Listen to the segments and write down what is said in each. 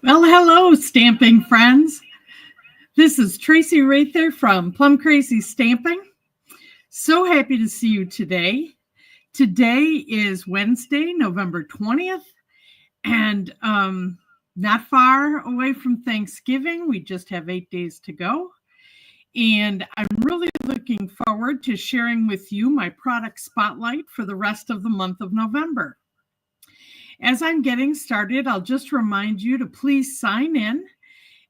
Well, hello, stamping friends. This is Traci Raether from Plum Crazy Stamping. So happy to see you today. Today is Wednesday, November 20th, and not far away from Thanksgiving. We just have 8 days to go. And I'm really looking forward to sharing with you my product spotlight for the rest of the month of November. As I'm getting started, I'll just remind you to please sign in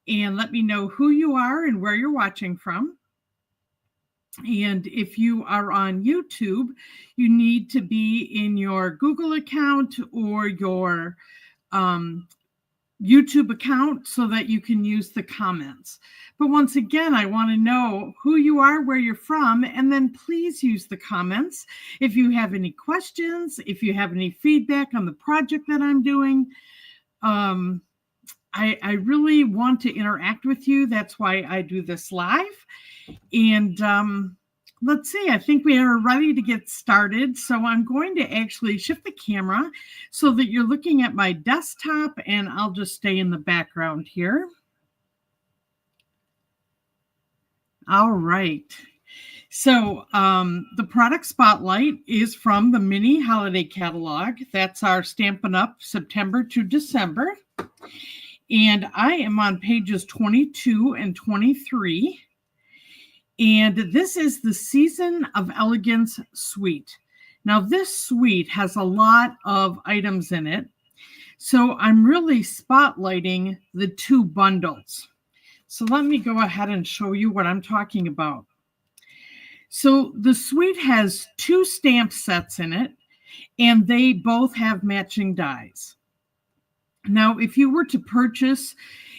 and let me know who you are and where you're watching from. And if you are on YouTube, you need to be in your Google account or your YouTube account so that you can use the comments. But once again, I want to know who you are, where you're from, and then please use the comments. If you have any questions, if you have any feedback on the project that I'm doing, I really want to interact with you. That's why I do this live. And let's see, I think we are ready to get started. So I'm going to actually shift the camera so that you're looking at my desktop, and I'll just stay in the background here. All right. So the product spotlight is from the mini holiday catalog. That's our Stampin' Up! September to December. And I am on pages 22 and 23. And this is the Season of Elegance suite. Now, this suite has a lot of items in it. So I'm really spotlighting the two bundles. So let me go ahead and show you what I'm talking about. So the suite has two stamp sets in it, and they both have matching dies. Now, if you were to purchase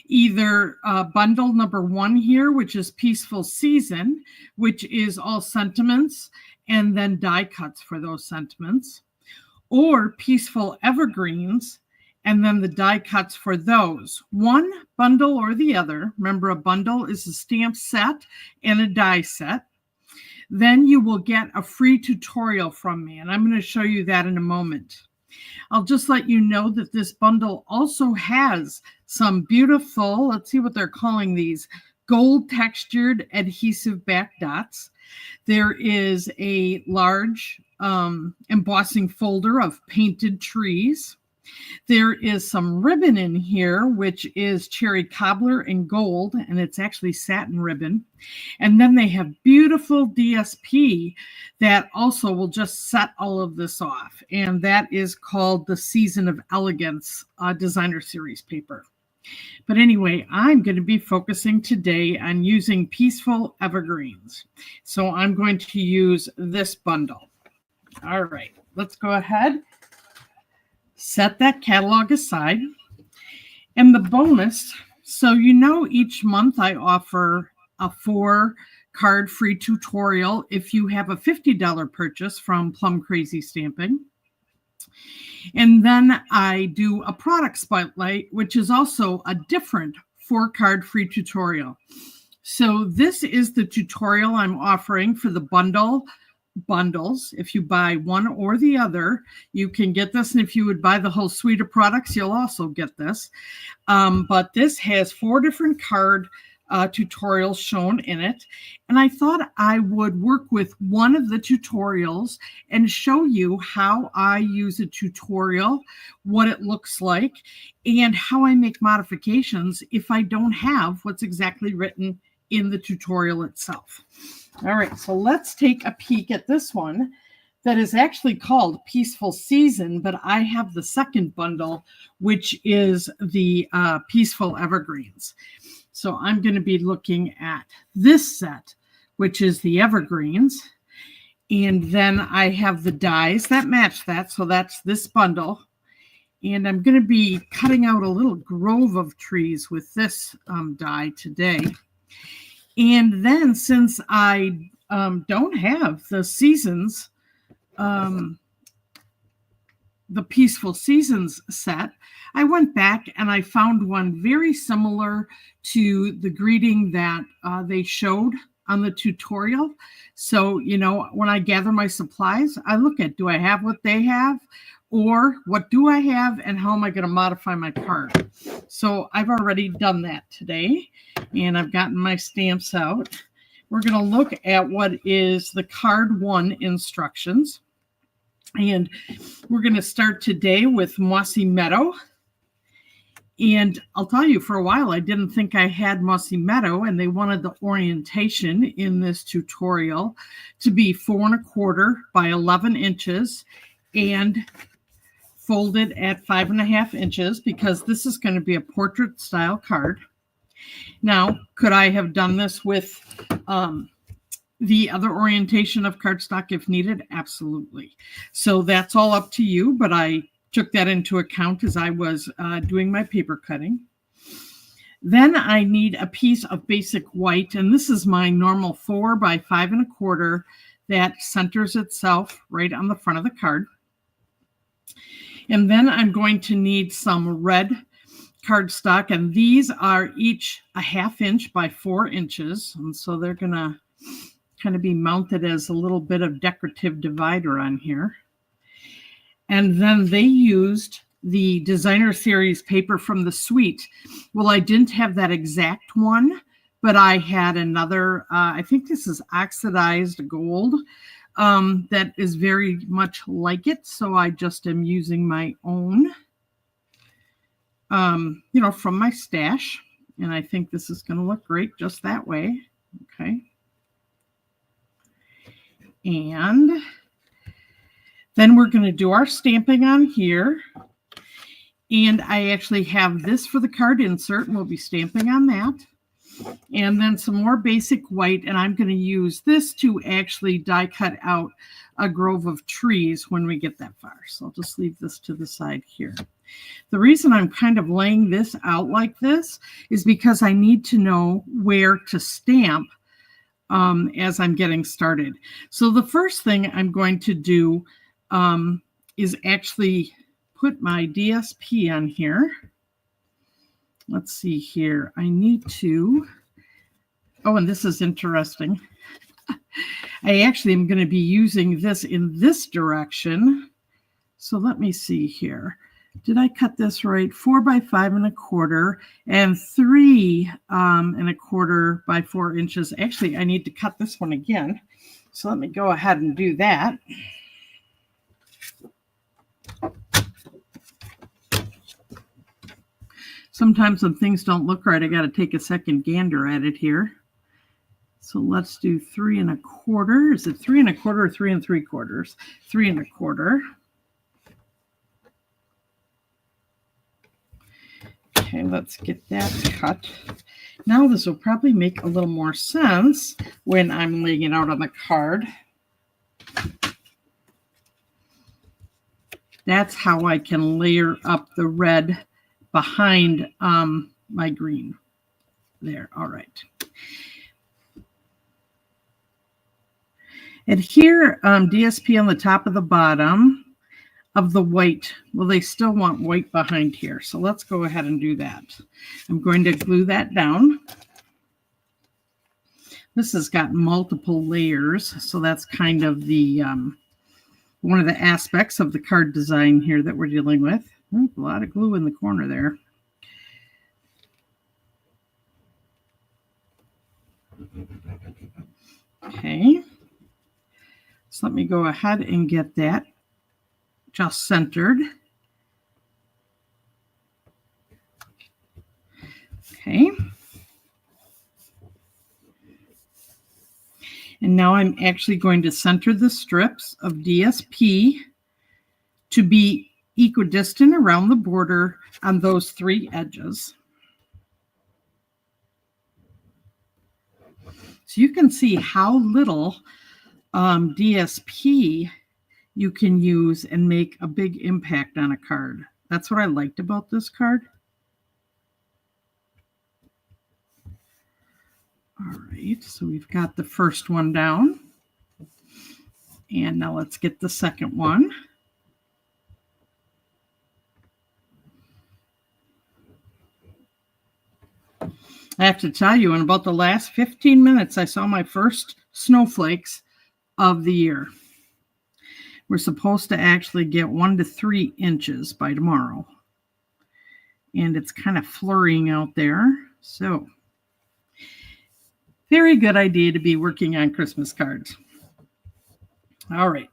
either bundle number 1 here, which is Peaceful Season, which is all sentiments and then die cuts for those sentiments, or Peaceful Evergreens, and then the die cuts for those. One bundle or the other. Remember, a bundle is a stamp set and a die set. Then you will get a free tutorial from me, and I'm going to show you that in a moment. I'll just let you know that this bundle also has some beautiful, let's see what they're calling these, gold textured adhesive back dots. There is a large embossing folder of painted trees. There is some ribbon in here, which is cherry cobbler and gold, and it's actually satin ribbon. And then they have beautiful DSP that also will just set all of this off. And that is called the Season of Elegance Designer Series paper. But anyway, I'm going to be focusing today on using Peaceful Evergreens. So I'm going to use this bundle. All right, let's go ahead. Set that catalog aside. And the bonus, so each month I offer a 4-card free tutorial if you have a $50 purchase from Plum Crazy Stamping. And then I do a product spotlight, which is also a different 4-card free tutorial. So this is the tutorial I'm offering for the bundles. If you buy one or the other, you can get this. And if you would buy the whole suite of products, you'll also get this. But this has 4 different card tutorials shown in it. And I thought I would work with one of the tutorials and show you how I use a tutorial, what it looks like, and how I make modifications if I don't have what's exactly written in the tutorial itself. All right, so let's take a peek at this one that is actually called Peaceful Season, but I have the second bundle, which is the Peaceful Evergreens. So I'm going to be looking at this set, which is the Evergreens. And then I have the dies that match that. So that's this bundle. And I'm going to be cutting out a little grove of trees with this die today. And then since I don't have the seasons, the Peaceful Seasons set, I went back and I found one very similar to the greeting that they showed on the tutorial. So, when I gather my supplies, I look at, do I have what they have? or what do I have and how am I going to modify my card. So I've already done that today, and I've gotten my stamps out. We're going to look at what is the card 1 instructions. And we're going to start today with Mossy Meadow. And I'll tell you, for a while, I didn't think I had Mossy Meadow, and they wanted the orientation in this tutorial to be 4 1/4 by 11 inches and folded at 5 1/2 inches, because this is going to be a portrait style card. Now, could I have done this with the other orientation of cardstock if needed? Absolutely. So that's all up to you, but I took that into account as I was doing my paper cutting. Then I need a piece of basic white, and this is my normal 4 by 5 1/4 that centers itself right on the front of the card. And then I'm going to need some red cardstock, and these are each a 1/2 inch by 4 inches, and so they're going to kind of be mounted as a little bit of decorative divider on here. And then they used the Designer Series paper from the suite. Well, I didn't have that exact one, but I had another, I think this is oxidized gold, that is very much like it. So I just am using my own, from my stash. And I think this is going to look great just that way. Okay. And then we're going to do our stamping on here. And I actually have this for the card insert, and we'll be stamping on that. And then some more basic white, and I'm going to use this to actually die cut out a grove of trees when we get that far. So I'll just leave this to the side here. The reason I'm kind of laying this out like this is because I need to know where to stamp as I'm getting started. So the first thing I'm going to do is actually put my DSP on here. Let's see here. I need to, and this is interesting. I actually am going to be using this in this direction. So let me see here. Did I cut this right? 4 by 5 1/4 and 3 1/4 by 4 inches. Actually, I need to cut this one again. So let me go ahead and do that. Sometimes when things don't look right, I got to take a second gander at it here. So let's do 3 1/4. Is it 3 1/4 or 3 3/4? 3 1/4. Okay, let's get that cut. Now this will probably make a little more sense when I'm laying it out on the card. That's how I can layer up the red behind my green. There, all right. Adhere DSP on the top of the bottom of the white. Well, they still want white behind here, so let's go ahead and do that. I'm going to glue that down. This has got multiple layers, so that's kind of the one of the aspects of the card design here that we're dealing with. A lot of glue in the corner there. Okay, so let me go ahead and get that just centered. Okay. And now I'm actually going to center the strips of DSP to be equidistant around the border on those 3 edges. So you can see how little DSP you can use and make a big impact on a card. That's what I liked about this card. All right, so we've got the first one down. And now let's get the second one. I have to tell you, in about the last 15 minutes, I saw my first snowflakes of the year. We're supposed to actually get 1 to 3 inches by tomorrow. And it's kind of flurrying out there. So, very good idea to be working on Christmas cards. All right.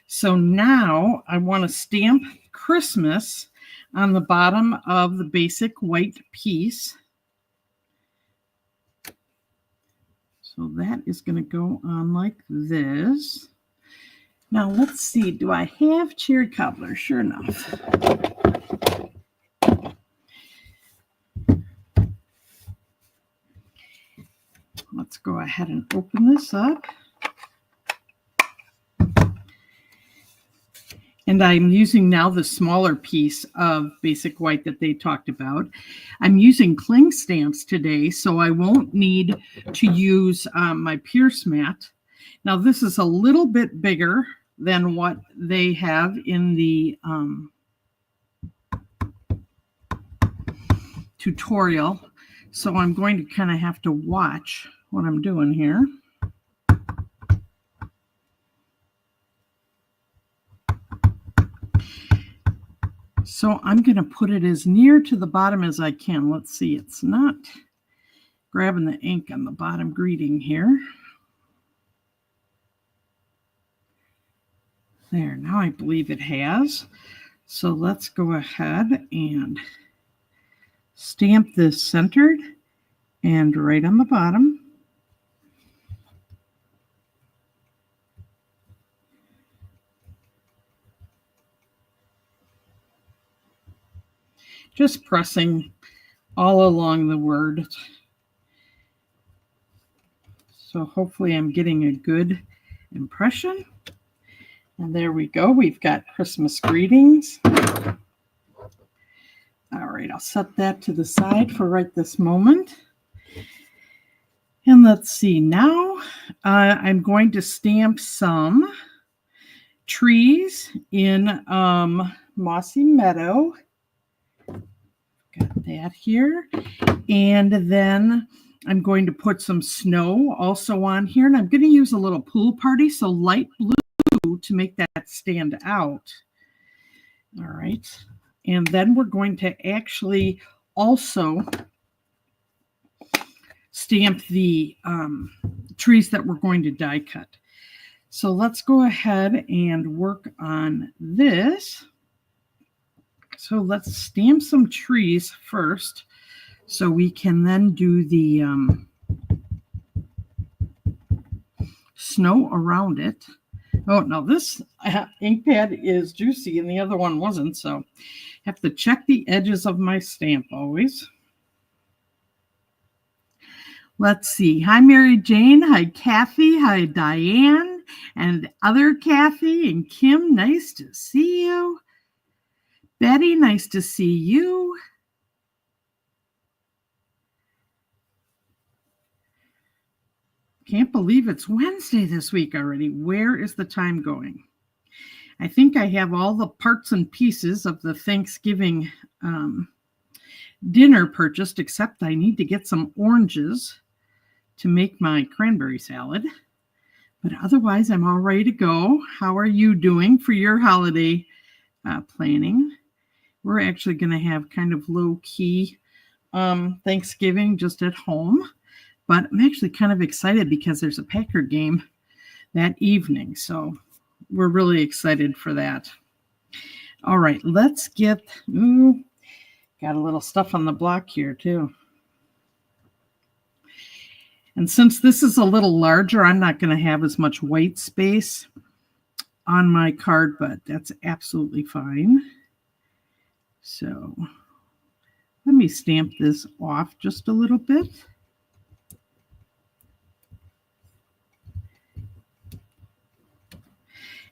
So now I want to stamp Christmas on the bottom of the basic white piece. So that is going to go on like this. Now let's see, do I have cherry cobbler? Sure enough. Let's go ahead and open this up. And I'm using now the smaller piece of basic white that they talked about. I'm using cling stamps today, so I won't need to use my Pierce mat. Now this is a little bit bigger than what they have in the tutorial. So I'm going to kind of have to watch what I'm doing here. So I'm going to put it as near to the bottom as I can. Let's see, it's not grabbing the ink on the bottom greeting here. There, now I believe it has. So let's go ahead and stamp this centered and right on the bottom. Just pressing all along the word. So hopefully I'm getting a good impression. And there we go. We've got Christmas greetings. All right, I'll set that to the side for right this moment. And let's see, now I'm going to stamp some trees in Mossy Meadow. Got that here. And then I'm going to put some snow also on here. And I'm going to use a little pool party, so light blue to make that stand out. All right. And then we're going to actually also stamp the trees that we're going to die cut. So let's go ahead and work on this. So let's stamp some trees first so we can then do the snow around it. Oh, no, this ink pad is juicy and the other one wasn't, so have to check the edges of my stamp always. Let's see. Hi, Mary Jane. Hi, Kathy. Hi, Diane. And other Kathy and Kim. Nice to see you. Betty, nice to see you. Can't believe it's Wednesday this week already. Where is the time going? I think I have all the parts and pieces of the Thanksgiving dinner purchased, except I need to get some oranges to make my cranberry salad. But otherwise, I'm all ready to go. How are you doing for your holiday planning? We're actually going to have kind of low-key Thanksgiving just at home. But I'm actually kind of excited because there's a Packer game that evening. So we're really excited for that. All right, let's get, got a little stuff on the block here too. And since this is a little larger, I'm not going to have as much white space on my card, but that's absolutely fine. So let me stamp this off just a little bit.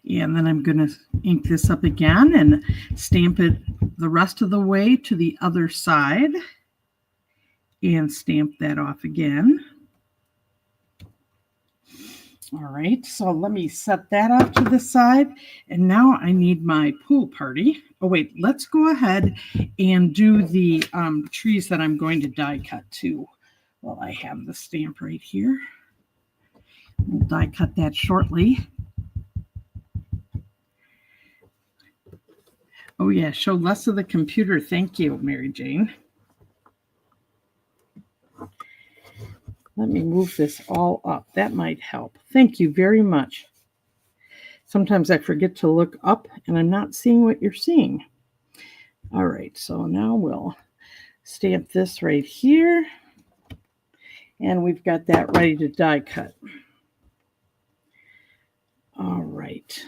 And then I'm going to ink this up again and stamp it the rest of the way to the other side and stamp that off again. All right, so let me set that off to the side. And now I need my pool party. Oh, wait, let's go ahead and do the trees that I'm going to die cut too. Well, I have the stamp right here. We'll die cut that shortly. Oh yeah, show less of the computer. Thank you, Mary Jane. Let me move this all up. That might help. Thank you very much. Sometimes I forget to look up and I'm not seeing what you're seeing. All right, so now we'll stamp this right here. And we've got that ready to die cut. All right.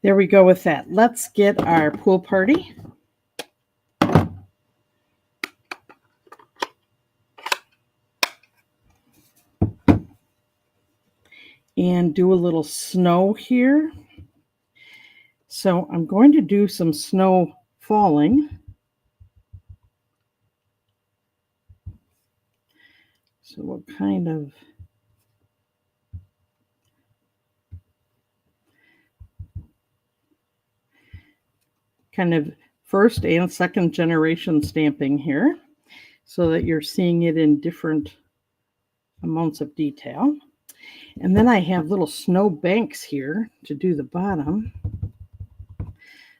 There we go with that. Let's get our pool party. And do a little snow here. So I'm going to do some snow falling. So we'll kind of first and second generation stamping here so that you're seeing it in different amounts of detail. And then I have little snow banks here to do the bottom. I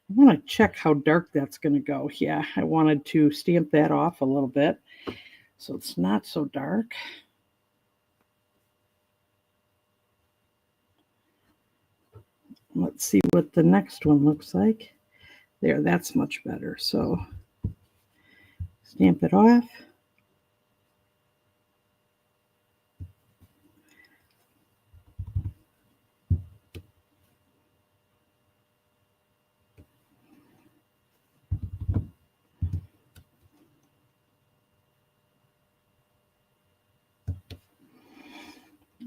want to check how dark that's going to go. Yeah, I wanted to stamp that off a little bit so it's not so dark. Let's see what the next one looks like. There, that's much better. So stamp it off.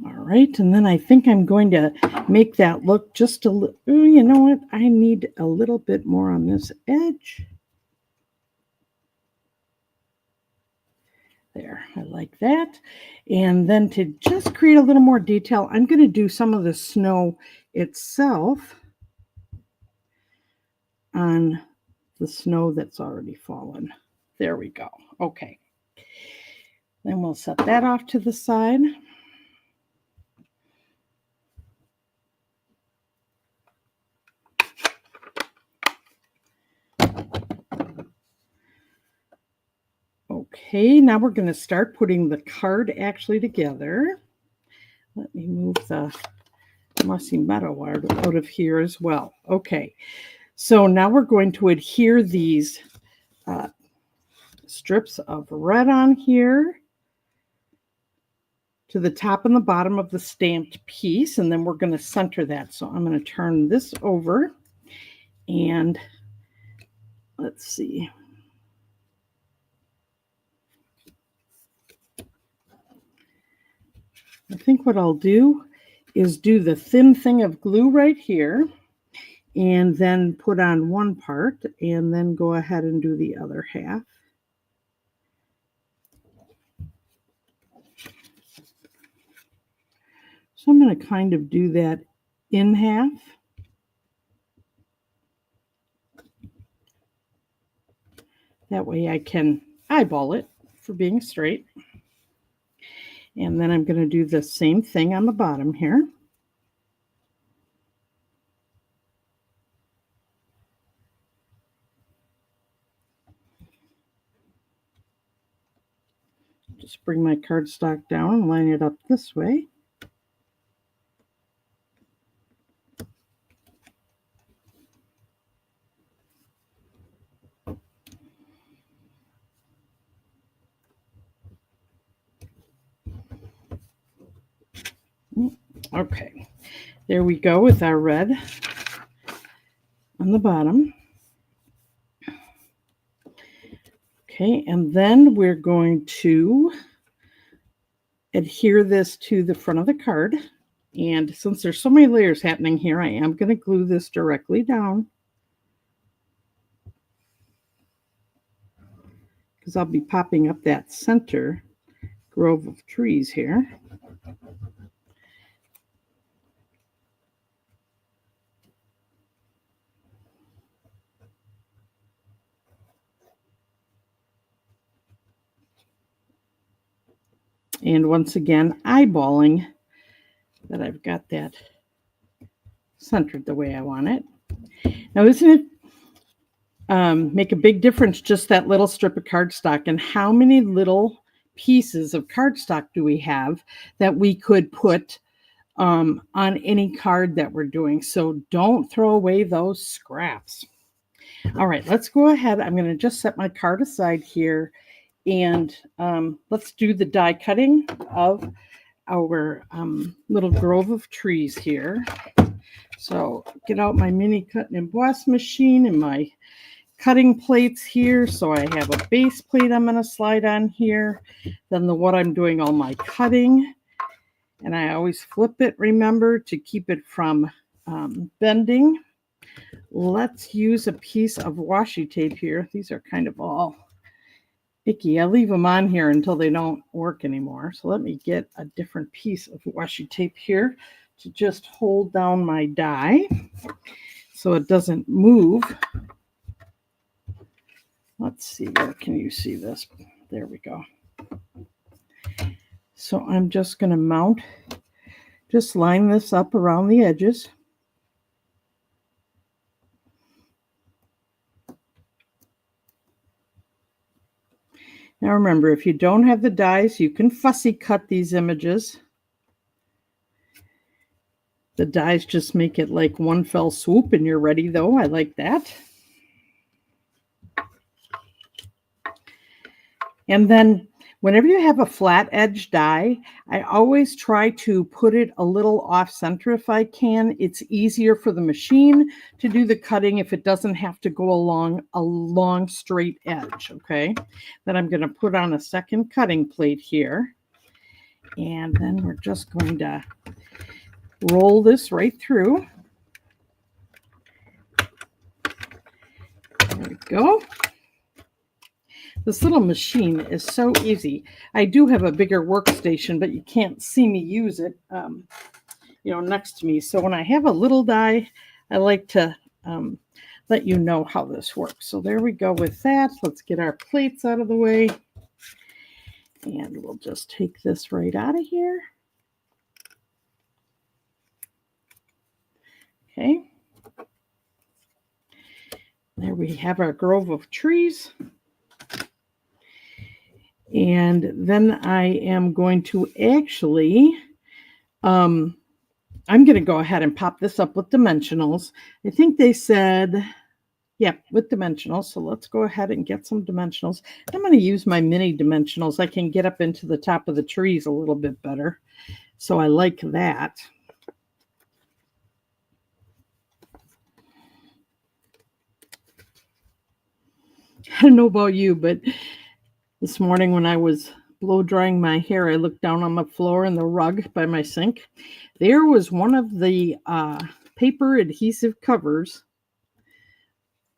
All right, and then I think I'm going to make that look just a little, you know what? I need a little bit more on this edge. There, I like that. And then to just create a little more detail, I'm going to do some of the snow itself on the snow that's already fallen. There we go. Okay. Then we'll set that off to the side. Okay, now we're going to start putting the card actually together. Let me move the Mossy Meadow out of here as well. Okay, so now we're going to adhere these strips of red on here to the top and the bottom of the stamped piece, and then we're going to center that. So I'm going to turn this over, and let's see. I think what I'll do is do the thin thing of glue right here and then put on one part and then go ahead and do the other half. So I'm going to kind of do that in half. That way I can eyeball it for being straight. And then I'm going to do the same thing on the bottom here. Just bring my cardstock down and line it up this way. Okay, there we go with our red on the bottom. Okay, and then we're going to adhere this to the front of the card. And since there's so many layers happening here, I am going to glue this directly down, because I'll be popping up that center grove of trees here. And once again, eyeballing that I've got that centered the way I want it. Now, isn't it make a big difference, just that little strip of cardstock. And how many little pieces of cardstock do we have that we could put on any card that we're doing? So don't throw away those scraps. All right, let's go ahead. I'm going to just set my card aside here, and let's do the die cutting of our little grove of trees here. So get out my mini cut and emboss machine and my cutting plates here. So I have a base plate I'm going to slide on here. Then what I'm doing all my cutting. And I always flip it, remember, to keep it from bending. Let's use a piece of washi tape here. These are kind of all icky. I leave them on here until they don't work anymore. So let me get a different piece of washi tape here to just hold down my die so it doesn't move. Let's see, where can you see this? There we go. So I'm just going to mount, just line this up around the edges. Now remember, if you don't have the dies, you can fussy cut these images. The dies just make it like one fell swoop and you're ready though. I like that. And then whenever you have a flat edge die, I always try to put it a little off center if I can. It's easier for the machine to do the cutting if it doesn't have to go along a long straight edge, okay? Then I'm going to put on a second cutting plate here. And then we're just going to roll this right through. There we go. This little machine is so easy. I do have a bigger workstation, but you can't see me use it, next to me. So when I have a little die, I like to let you know how this works. So there we go with that. Let's get our plates out of the way. And we'll just take this right out of here. Okay. There we have our grove of trees. And then I am going to actually, I'm going to go ahead and pop this up with dimensionals. I think they said, yeah, with dimensionals. So let's go ahead and get some dimensionals. I'm going to use my mini dimensionals. I can get up into the top of the trees a little bit better. So I like that. I don't know about you, but this morning when I was blow drying my hair, I looked down on the floor and the rug by my sink. There was one of the paper adhesive covers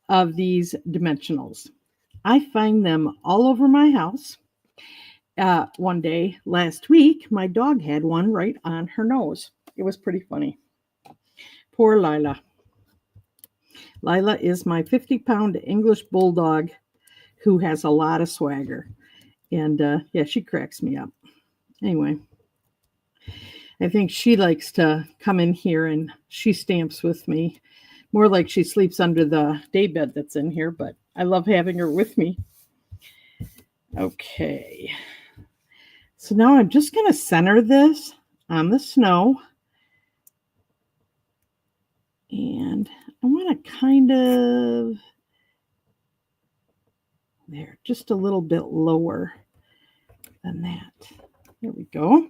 of these dimensionals. I find them all over my house. One day last week, my dog had one right on her nose. It was pretty funny. Poor Lila. Lila is my 50-pound English bulldog who has a lot of swagger. And yeah, she cracks me up. Anyway, I think she likes to come in here and she stamps with me. More like she sleeps under the daybed that's in here, but I love having her with me. Okay. So now I'm just going to center this on the snow. And I want to kind of, there, just a little bit lower than that. There we go.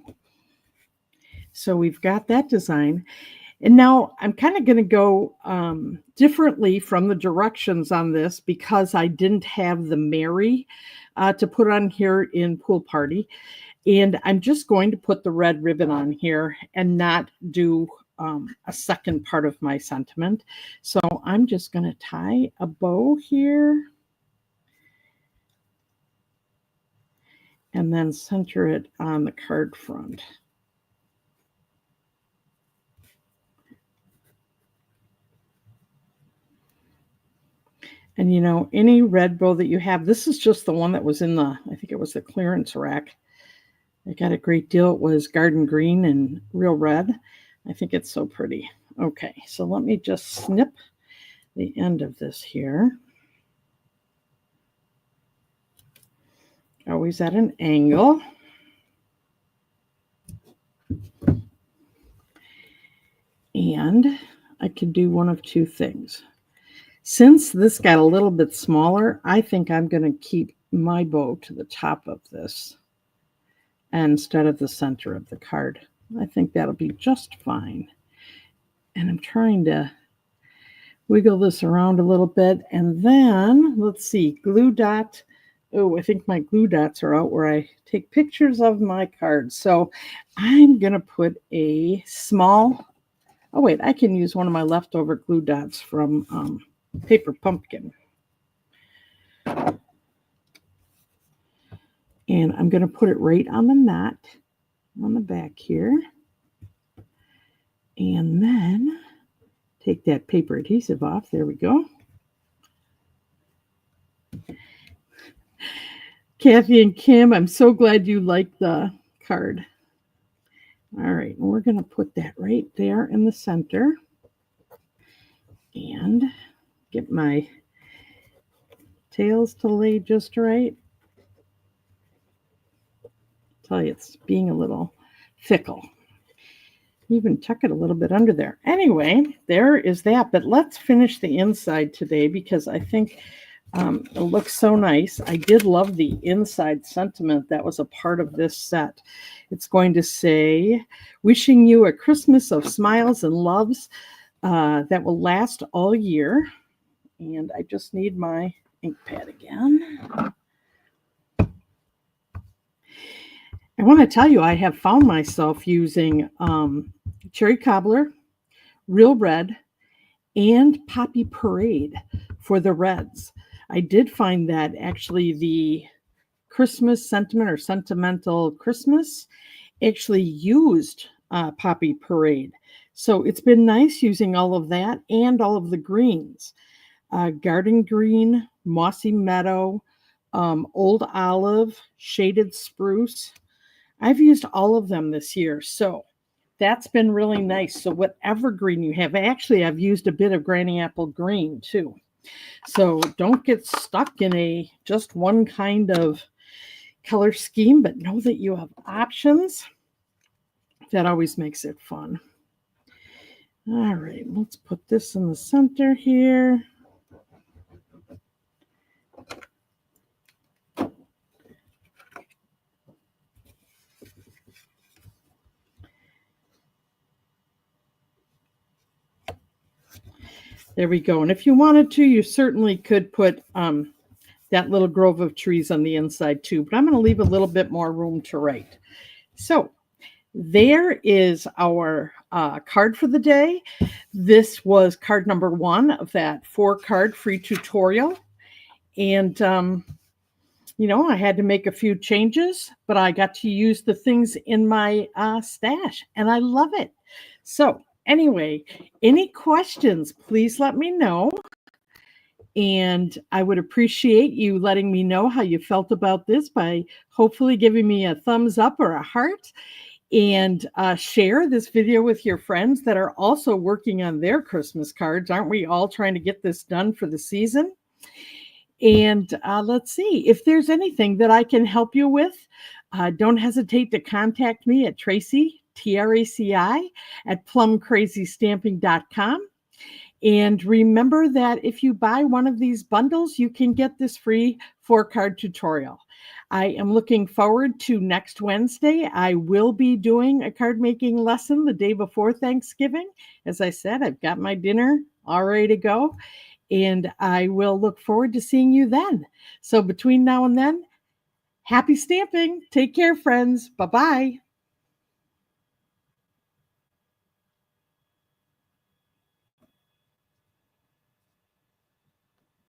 So we've got that design. And now I'm kind of going to go differently from the directions on this because I didn't have the Mary to put on here in Pool Party. And I'm just going to put the red ribbon on here and not do a second part of my sentiment. So I'm just going to tie a bow here. And then center it on the card front. And any red bow that you have, this is just the one that was in I think it was the clearance rack. I got a great deal. It was garden green and real red. I think it's so pretty. Okay, so let me just snip the end of this here. always at an angle. And I could do one of two things. Since this got a little bit smaller, I think I'm going to keep my bow to the top of this instead of the center of the card. I think that'll be just fine. And I'm trying to wiggle this around a little bit. And then, let's see, glue dot. Oh, I think my glue dots are out where I take pictures of my cards. So I'm going to put a small, oh wait, I can use one of my leftover glue dots from Paper Pumpkin. And I'm going to put it right on the knot on the back here. And then take that paper adhesive off. There we go. Kathy and Kim, I'm so glad you like the card. All right, we're going to put that right there in the center. And get my tails to lay just right. I tell you, it's being a little fickle. Even tuck it a little bit under there. Anyway, there is that. But let's finish the inside today because I think it looks so nice. I did love the inside sentiment that was a part of this set. It's going to say, wishing you a Christmas of smiles and loves that will last all year. And I just need my ink pad again. I want to tell you, I have found myself using Cherry Cobbler, Real Red, and Poppy Parade for the reds. I did find that actually the Christmas sentiment or sentimental Christmas actually used Poppy Parade. So it's been nice using all of that and all of the greens. Garden green, mossy meadow, old olive, shaded spruce. I've used all of them this year. So that's been really nice. So whatever green you have, actually I've used a bit of granny apple green too. So don't get stuck in just one kind of color scheme, but know that you have options. That always makes it fun. All right, let's put this in the center here. There we go. And if you wanted to, you certainly could put that little grove of trees on the inside too. But I'm going to leave a little bit more room to write. So there is our card for the day. This was card number 1 of that 4-card free tutorial. And, I had to make a few changes, but I got to use the things in my stash, and I love it. So anyway, any questions, please let me know. And I would appreciate you letting me know how you felt about this by hopefully giving me a thumbs up or a heart. And share this video with your friends that are also working on their Christmas cards. Aren't we all trying to get this done for the season? And let's see, if there's anything that I can help you with, don't hesitate to contact me at Traci, Traci, at plumcrazystamping.com. And remember that if you buy one of these bundles, you can get this free 4-card tutorial. I am looking forward to next Wednesday. I will be doing a card making lesson the day before Thanksgiving. As I said, I've got my dinner all ready to go, and I will look forward to seeing you then. So between now and then, happy stamping. Take care, friends. Bye-bye.